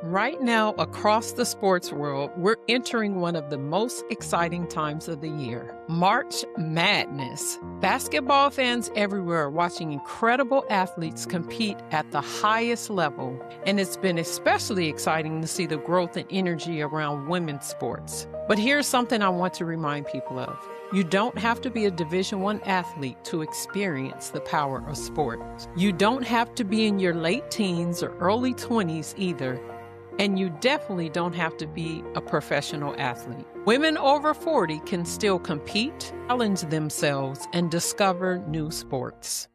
Right now, across the sports world, we're entering one of the most exciting times of the year, March Madness. Basketball fans everywhere are watching incredible athletes compete at the highest level, and it's been especially exciting to see the growth and energy around women's sports. But here's something I want to remind people of. You don't have to be a Division I athlete to experience the power of sports. You don't have to be in your late teens or early 20s either. And you definitely don't have to be a professional athlete. Women over 40 can still compete, challenge themselves, and discover new sports.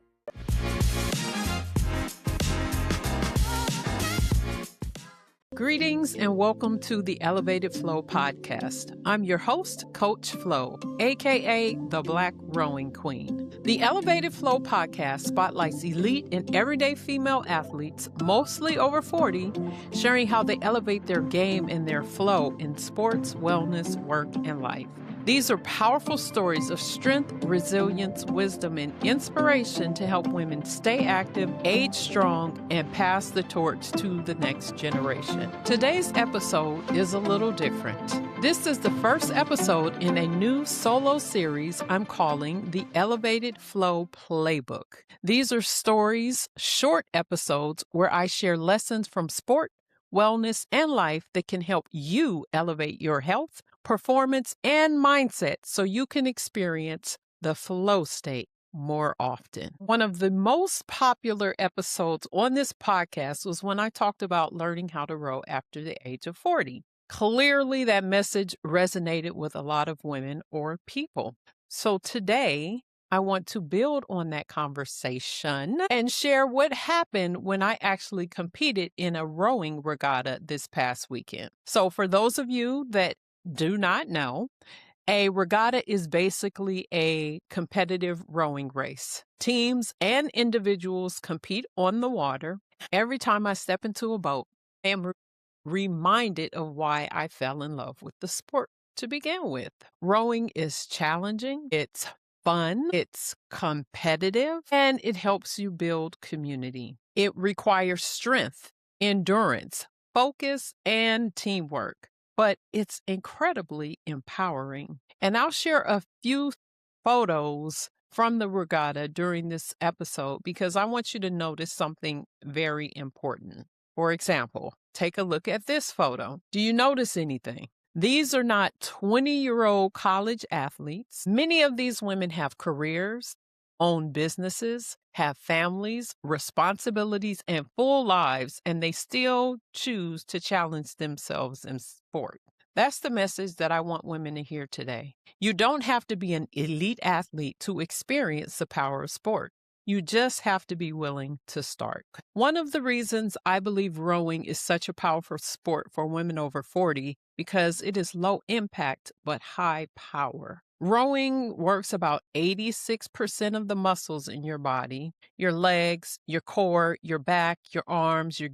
Greetings and welcome to the Elevated Flo Podcast. I'm your host, Coach Flo, aka the Black Rowing Queen. The Elevated Flo Podcast spotlights elite and everyday female athletes, mostly over 40, sharing how they elevate their game and their flow in sports, wellness, work, and life. These are powerful stories of strength, resilience, wisdom, and inspiration to help women stay active, age strong, and pass the torch to the next generation. Today's episode is a little different. This is the first episode in a new solo series I'm calling the Elevated Flo Playbook. These are stories, short episodes where I share lessons from sport, wellness, and life that can help you elevate your health, performance, and mindset so you can experience the flow state more often. One of the most popular episodes on this podcast was when I talked about learning how to row after the age of 40. Clearly, that message resonated with a lot of women or people. So today, I want to build on that conversation and share what happened when I actually competed in a rowing regatta this past weekend. So for those of you that do not know, a regatta is basically a competitive rowing race. Teams and individuals compete on the water. Every time I step into a boat, I am reminded of why I fell in love with the sport to begin with. Rowing is challenging. It's fun, it's competitive, and it helps you build community. It requires strength, endurance, focus, and teamwork, but it's incredibly empowering. And I'll share a few photos from the regatta during this episode because I want you to notice something very important. For example, take a look at this photo. Do you notice anything? These are not 20-year-old college athletes. Many of these women have careers, own businesses, have families, responsibilities, and full lives, and they still choose to challenge themselves in sport. That's the message that I want women to hear today. You don't have to be an elite athlete to experience the power of sport. You just have to be willing to start. One of the reasons I believe rowing is such a powerful sport for women over 40 because it is low impact but high power. Rowing works about 86% of the muscles in your body, your legs, your core, your back, your arms, your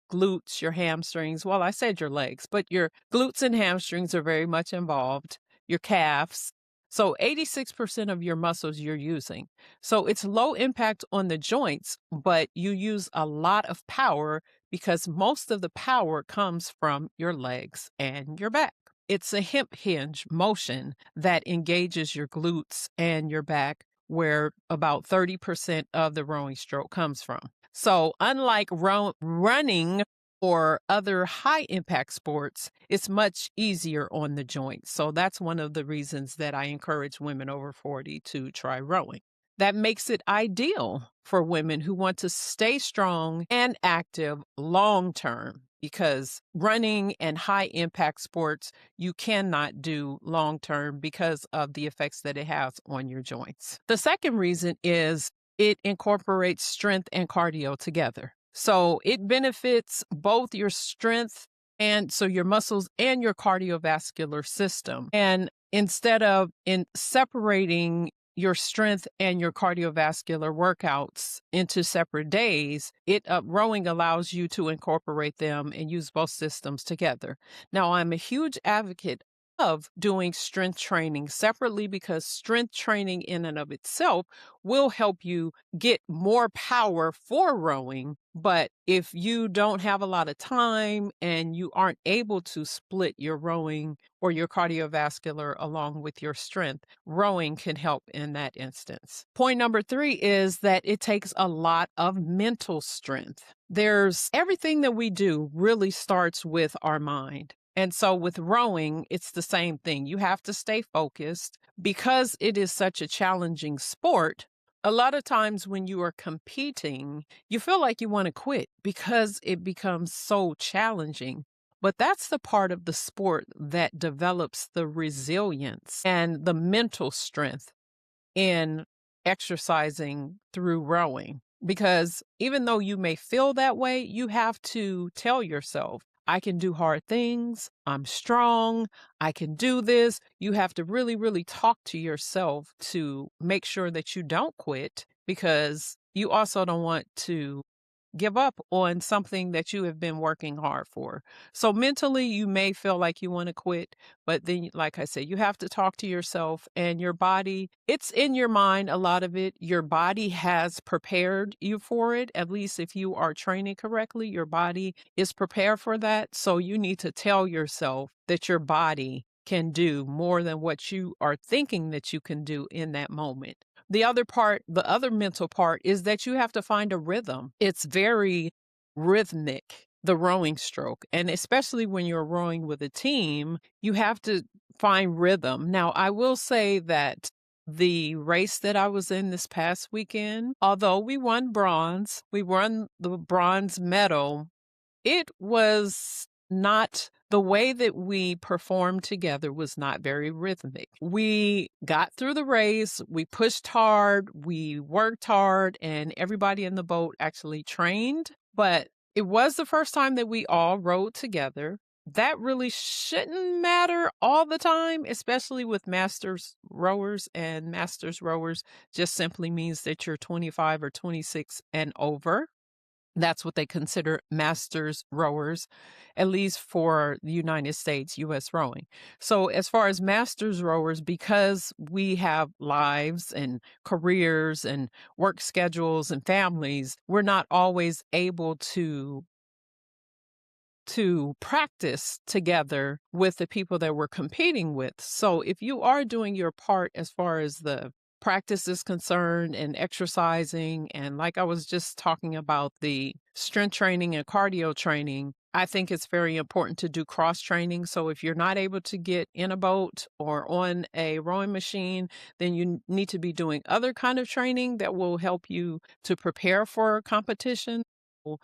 glutes, your hamstrings. Well, I said your legs, but your glutes and hamstrings are very much involved, your calves. So 86% of your muscles you're using. So it's low impact on the joints, but you use a lot of power because most of the power comes from your legs and your back. It's a hip hinge motion that engages your glutes and your back, where about 30% of the rowing stroke comes from. So unlike running or other high impact sports, it's much easier on the joints. So that's one of the reasons that I encourage women over 40 to try rowing. That makes it ideal for women who want to stay strong and active long term, because running and high impact sports you cannot do long term because of the effects that it has on your joints. The second reason is it incorporates strength and cardio together. So it benefits both your strength and so your muscles and your cardiovascular system. And instead of separating your strength and your cardiovascular workouts into separate days, rowing allows you to incorporate them and use both systems together. Now, I'm a huge advocate of doing strength training separately because strength training in and of itself will help you get more power for rowing, But if you don't have a lot of time and you aren't able to split your rowing or your cardiovascular along with your strength, rowing can help in that instance. Point number 3 is that it takes a lot of mental strength. There's everything that we do really starts with our mind. And so with rowing, it's the same thing. You have to stay focused because it is such a challenging sport. A lot of times when you are competing, you feel like you want to quit because it becomes so challenging. But that's the part of the sport that develops the resilience and the mental strength in exercising through rowing. Because even though you may feel that way, you have to tell yourself, I can do hard things. I'm strong. I can do this. You have to really, really talk to yourself to make sure that you don't quit, because you also don't want to give up on something that you have been working hard for. So mentally, you may feel like you want to quit, but then, like I said, you have to talk to yourself and your body. It's in your mind, a lot of it. Your body has prepared you for it. At least if you are training correctly, your body is prepared for that. So you need to tell yourself that your body can do more than what you are thinking that you can do in that moment. The other part, the other mental part, is that you have to find a rhythm. It's very rhythmic, the rowing stroke. And especially when you're rowing with a team, you have to find rhythm. Now, I will say that the race that I was in this past weekend, although we won the bronze medal, it was not, the way that we performed together was not very rhythmic. We got through the race, we pushed hard, we worked hard, and everybody in the boat actually trained. But it was the first time that we all rowed together. That really shouldn't matter all the time, especially with masters rowers. And masters rowers just simply means that you're 25 or 26 and over. That's what they consider masters rowers, at least for the United States, U.S. rowing. So as far as masters rowers, because we have lives and careers and work schedules and families, we're not always able to practice together with the people that we're competing with. So if you are doing your part as far as the practice is concerned and exercising, and like I was just talking about the strength training and cardio training, I think it's very important to do cross training. So if you're not able to get in a boat or on a rowing machine, then you need to be doing other kind of training that will help you to prepare for competition.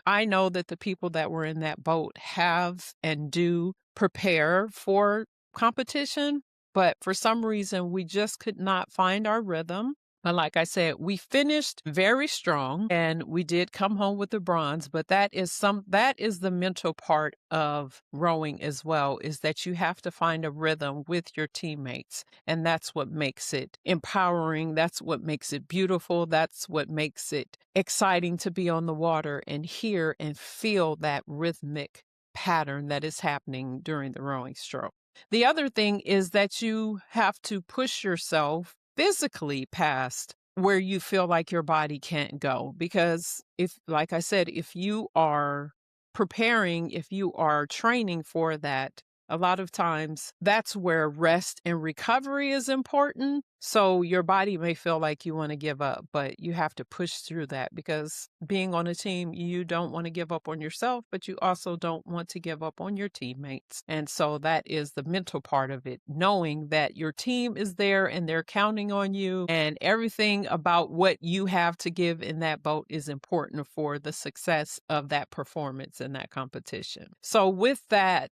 I know that the people that were in that boat have and do prepare for competition, but for some reason we just could not find our rhythm. But like I said, we finished very strong and we did come home with the bronze, but that is the mental part of rowing as well, is that you have to find a rhythm with your teammates. And that's what makes it empowering. That's what makes it beautiful. That's what makes it exciting to be on the water and hear and feel that rhythmic pattern that is happening during the rowing stroke. The other thing is that you have to push yourself physically past where you feel like your body can't go. Because if, like I said, if you are preparing, if you are training for that, a lot of times that's where rest and recovery is important. So your body may feel like you want to give up, but you have to push through that, because being on a team, you don't want to give up on yourself, but you also don't want to give up on your teammates. And so that is the mental part of it, knowing that your team is there and they're counting on you, and everything about what you have to give in that boat is important for the success of that performance in that competition. So with that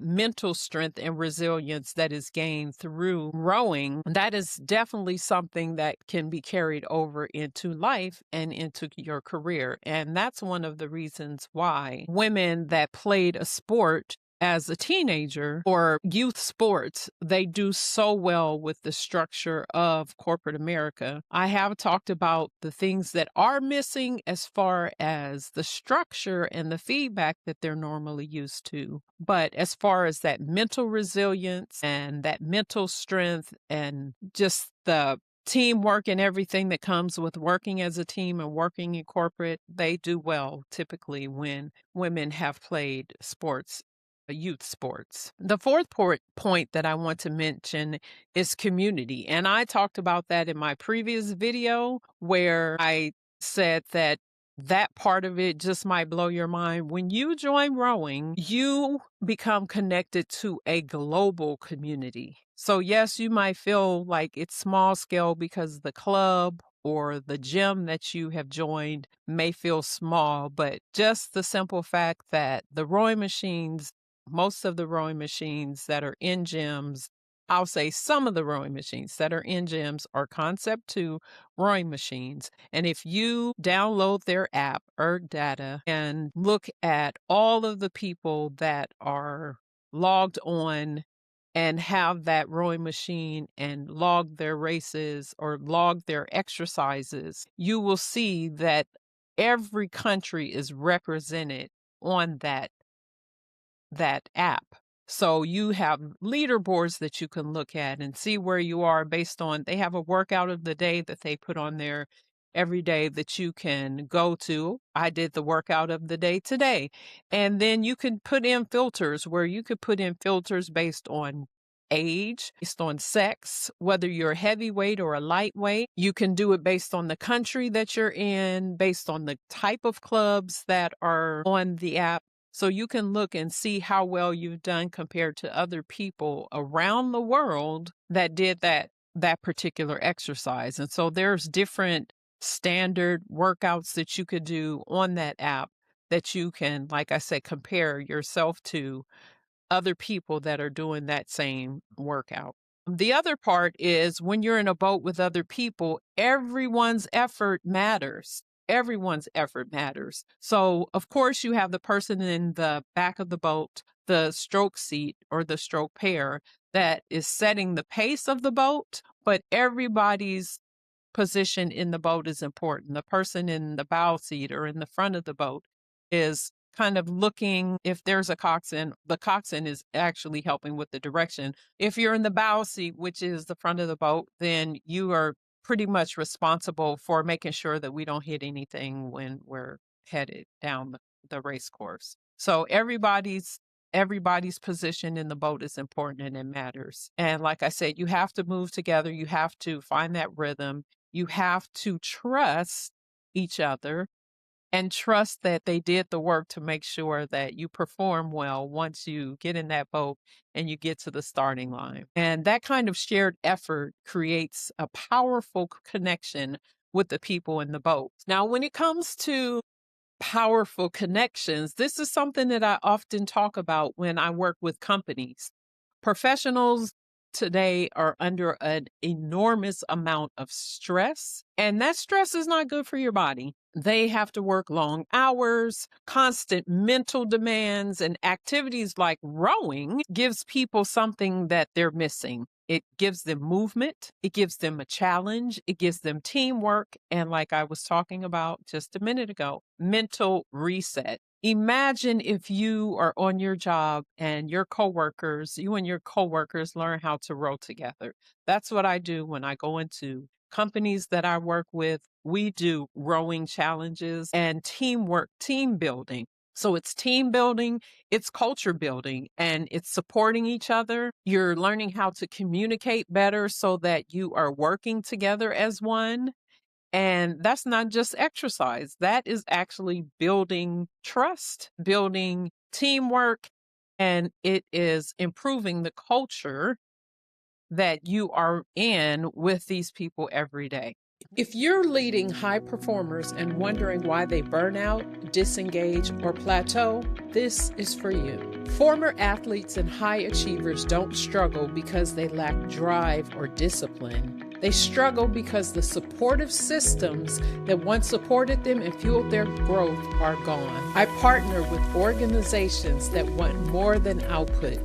mental strength and resilience that is gained through rowing, that is definitely something that can be carried over into life and into your career. And that's one of the reasons why women that played a sport as a teenager or youth sports, they do so well with the structure of corporate America. I have talked about the things that are missing as far as the structure and the feedback that they're normally used to. But as far as that mental resilience and that mental strength and just the teamwork and everything that comes with working as a team and working in corporate, they do well typically when women have played sports, youth sports. The fourth point that I want to mention is community. And I talked about that in my previous video where I said that part of it just might blow your mind. When you join rowing, you become connected to a global community. So yes, you might feel like it's small scale because the club or the gym that you have joined may feel small, but just the simple fact that the rowing machines, most of the rowing machines that are in gyms, I'll say some of the rowing machines that are in gyms are Concept 2 rowing machines. And if you download their app, regatta, and look at all of the people that are logged on and have that rowing machine and log their races or log their exercises, you will see that every country is represented on that app. So you have leaderboards that you can look at and see where you are based on, they have a workout of the day that they put on there every day that you can go to. I did the workout of the day today. And then you can put in filters where you could put in filters based on age, based on sex, whether you're a heavyweight or a lightweight. You can do it based on the country that you're in, based on the type of clubs that are on the app. So you can look and see how well you've done compared to other people around the world that did that particular exercise. And so there's different standard workouts that you could do on that app that you can, like I said, compare yourself to other people that are doing that same workout. The other part is when you're in a boat with other people, everyone's effort matters. Everyone's effort matters. So, of course, you have the person in the back of the boat, the stroke seat or the stroke pair that is setting the pace of the boat, but everybody's position in the boat is important. The person in the bow seat or in the front of the boat is kind of looking, if there's a coxswain, the coxswain is actually helping with the direction. If you're in the bow seat, which is the front of the boat, then you are pretty much responsible for making sure that we don't hit anything when we're headed down the race course. So everybody's position in the boat is important and it matters. And like I said, you have to move together. You have to find that rhythm. You have to trust each other and trust that they did the work to make sure that you perform well once you get in that boat and you get to the starting line. And that kind of shared effort creates a powerful connection with the people in the boat. Now, when it comes to powerful connections, this is something that I often talk about when I work with companies. Professionals today are under an enormous amount of stress, and that stress is not good for your body. They have to work long hours, constant mental demands, and activities like rowing gives people something that they're missing. It gives them movement. It gives them a challenge. It gives them teamwork. And like I was talking about just a minute ago, mental reset. Imagine if you are on your job and you and your coworkers learn how to row together. That's what I do when I go into companies that I work with. We do rowing challenges and teamwork, team building. So it's team building, it's culture building, and it's supporting each other. You're learning how to communicate better so that you are working together as one. And that's not just exercise. That is actually building trust, building teamwork, and it is improving the culture that you are in with these people every day. If you're leading high performers and wondering why they burn out, disengage, or plateau, this is for you. Former athletes and high achievers don't struggle because they lack drive or discipline. They struggle because the supportive systems that once supported them and fueled their growth are gone. I partner with organizations that want more than output.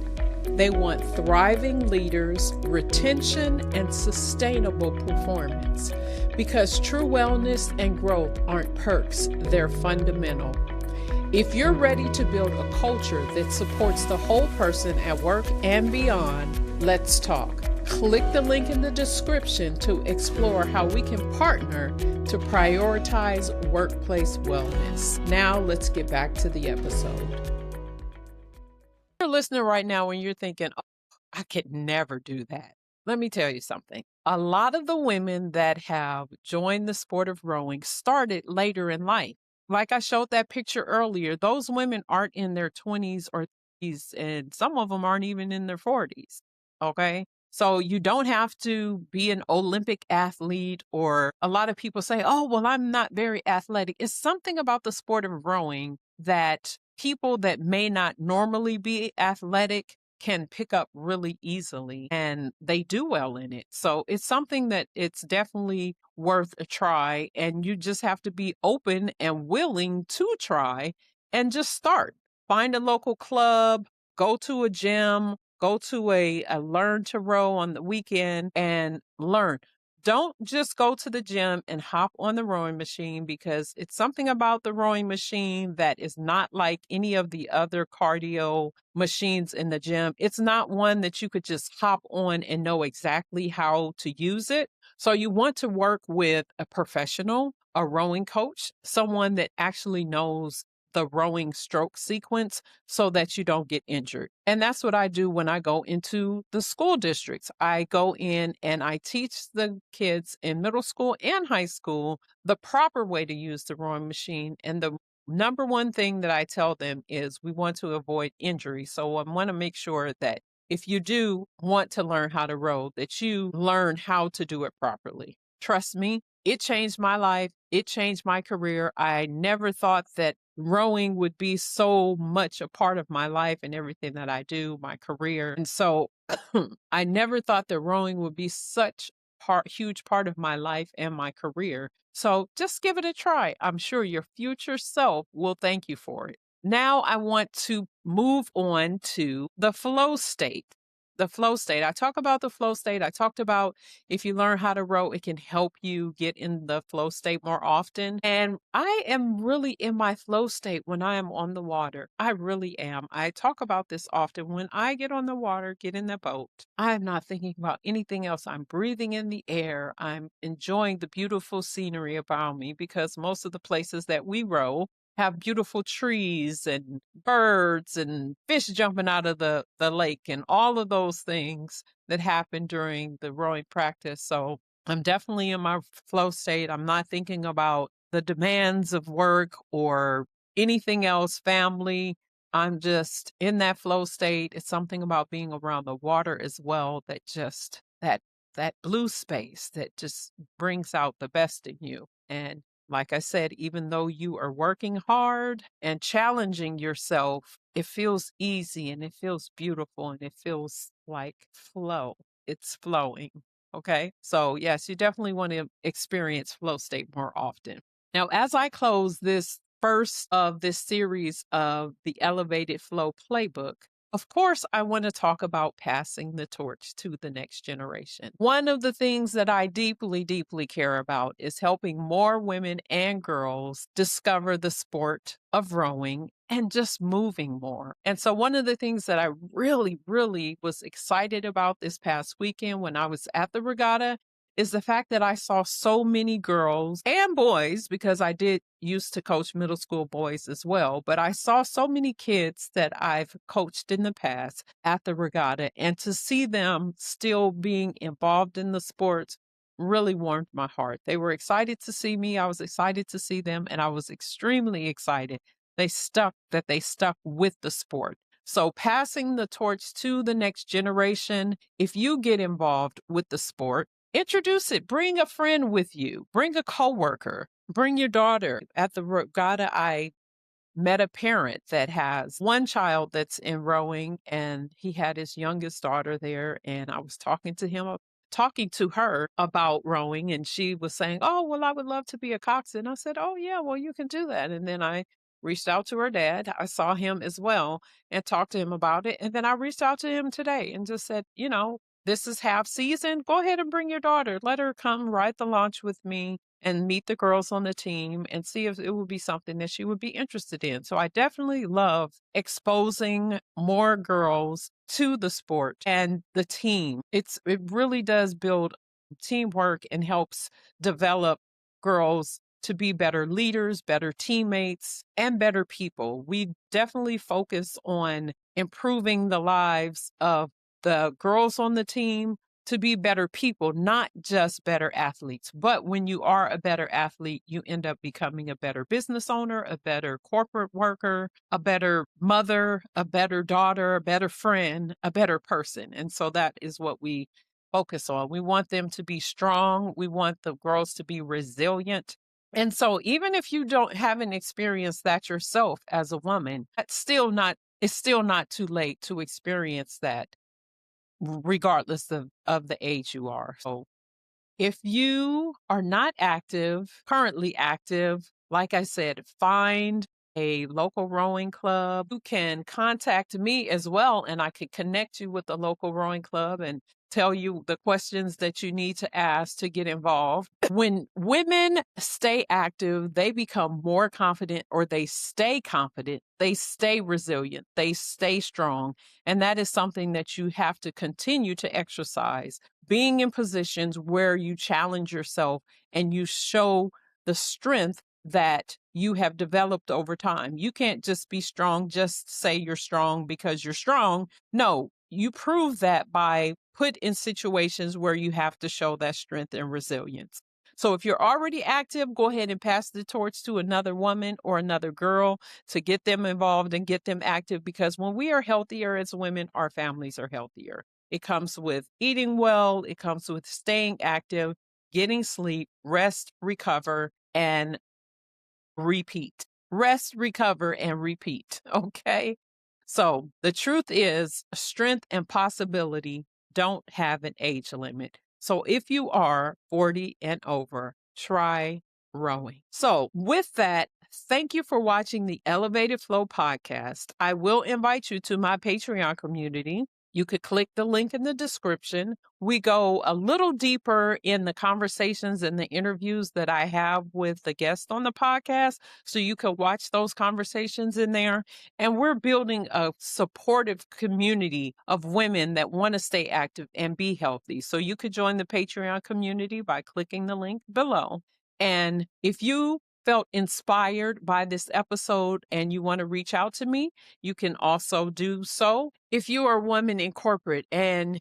They want thriving leaders, retention, and sustainable performance. Because true wellness and growth aren't perks, they're fundamental. If you're ready to build a culture that supports the whole person at work and beyond, let's talk. Click the link in the description to explore how we can partner to prioritize workplace wellness. Now, let's get back to the episode. You're listening right now and you're thinking, oh, I could never do that. Let me tell you something. A lot of the women that have joined the sport of rowing started later in life. Like I showed that picture earlier, those women aren't in their 20s or 30s, and some of them aren't even in their 40s. Okay. So you don't have to be an Olympic athlete, or a lot of people say, oh, well, I'm not very athletic. It's something about the sport of rowing that people that may not normally be athletic can pick up really easily, and they do well in it. So it's something that it's definitely worth a try, and you just have to be open and willing to try and just start. Find a local club, go to a gym, go to a learn to row on the weekend and learn. Don't just go to the gym and hop on the rowing machine, because it's something about the rowing machine that is not like any of the other cardio machines in the gym. It's not one that you could just hop on and know exactly how to use it. So you want to work with a professional, a rowing coach, someone that actually knows the rowing stroke sequence so that you don't get injured. And that's what I do when I go into the school districts. I go in and I teach the kids in middle school and high school the proper way to use the rowing machine. And the number one thing that I tell them is we want to avoid injury. So I want to make sure that if you do want to learn how to row, that you learn how to do it properly. Trust me, it changed my life. It changed my career. I never thought that rowing would be so much a part of my life and everything that I do, my career. And so I never thought that rowing would be such huge part of my life and my career. So just give it a try. I'm sure your future self will thank you for it. Now I want to move on to the flow state. The flow state. I talk about the flow state. I talked about if you learn how to row, it can help you get in the flow state more often. And I am really in my flow state when I am on the water. I really am. I talk about this often. When I get on the water, get in the boat, I am not thinking about anything else. I'm breathing in the air. I'm enjoying the beautiful scenery around me, because most of the places that we row have beautiful trees and birds and fish jumping out of the lake and all of those things that happen during the rowing practice. So I'm definitely in my flow state. I'm not thinking about the demands of work or anything else, family. I'm just in that flow state. It's something about being around the water as well that just that blue space that just brings out the best in you. And like I said, even though you are working hard and challenging yourself, it feels easy and it feels beautiful and it feels like flow. It's flowing. Okay. So, yes, you definitely want to experience flow state more often. Now, as I close this first of this series of the Elevated Flo Playbook, of course, I want to talk about passing the torch to the next generation. One of the things that I deeply, deeply care about is helping more women and girls discover the sport of rowing and just moving more. And so one of the things that I really, really was excited about this past weekend when I was at the regatta is the fact that I saw so many girls and boys, because I did used to coach middle school boys as well, but I saw so many kids that I've coached in the past at the regatta, and to see them still being involved in the sports really warmed my heart. They were excited to see me. I was excited to see them, and I was extremely excited they stuck with the sport. So passing the torch to the next generation, if you get involved with the sport, introduce it. Bring a friend with you. Bring a coworker. Bring your daughter. At the regatta, I met a parent that has one child that's in rowing, and he had his youngest daughter there. And I was talking to her about rowing, and she was saying, "Oh, well, I would love to be a coxswain." I said, "Oh, yeah, well, you can do that." And then I reached out to her dad. I saw him as well and talked to him about it. And then I reached out to him today and just said, this is half season. Go ahead and bring your daughter. Let her come ride the launch with me. and meet the girls on the team and see if it would be something that she would be interested in. So I definitely love exposing more girls to the sport and the team. It really does build teamwork and helps develop girls to be better leaders, better teammates, and better people. We definitely focus on improving the lives of the girls on the team to be better people, not just better athletes. But when you are a better athlete, you end up becoming a better business owner, a better corporate worker, a better mother, a better daughter, a better friend, a better person. And so that is what we focus on. We want them to be strong. We want the girls to be resilient. And so even if you haven't experienced that yourself as a woman, it's still not too late to experience that regardless of the age you are. So if you are not currently active, like I said, find a local rowing club. You can contact me as well, and I could connect you with the local rowing club and tell you the questions that you need to ask to get involved. When women stay active, they become more confident, or they stay confident, they stay resilient, they stay strong. And that is something that you have to continue to exercise. Being in positions where you challenge yourself and you show the strength that you have developed over time. You can't just be strong, just say you're strong because you're strong. No, you prove that by put in situations where you have to show that strength and resilience. So if you're already active, go ahead and pass the torch to another woman or another girl to get them involved and get them active, because when we are healthier as women, our families are healthier. It comes with eating well. It comes with staying active, getting sleep, rest, recover, and repeat. Rest, recover, and repeat. Okay. So the truth is, strength and possibility don't have an age limit. So if you are 40 and over, try rowing. So with that, thank you for watching the Elevated Flo podcast. I will invite you to my Patreon community. You could click the link in the description. We go a little deeper in the conversations and the interviews that I have with the guests on the podcast, so you can watch those conversations in there. And we're building a supportive community of women that want to stay active and be healthy. So you could join the Patreon community by clicking the link below. And if you felt inspired by this episode and you want to reach out to me, you can also do so. If you are a woman in corporate and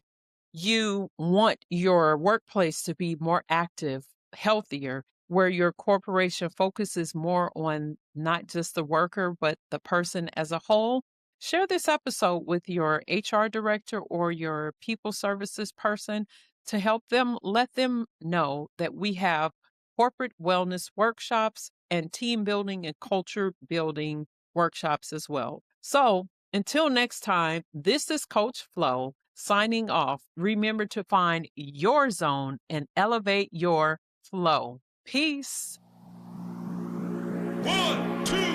you want your workplace to be more active, healthier, where your corporation focuses more on not just the worker, but the person as a whole, share this episode with your HR director or your people services person to help them, let them know that we have corporate wellness workshops and team building and culture building workshops as well. So until next time, this is Coach Flo signing off. Remember to find your zone and elevate your flow. Peace. 1, 2.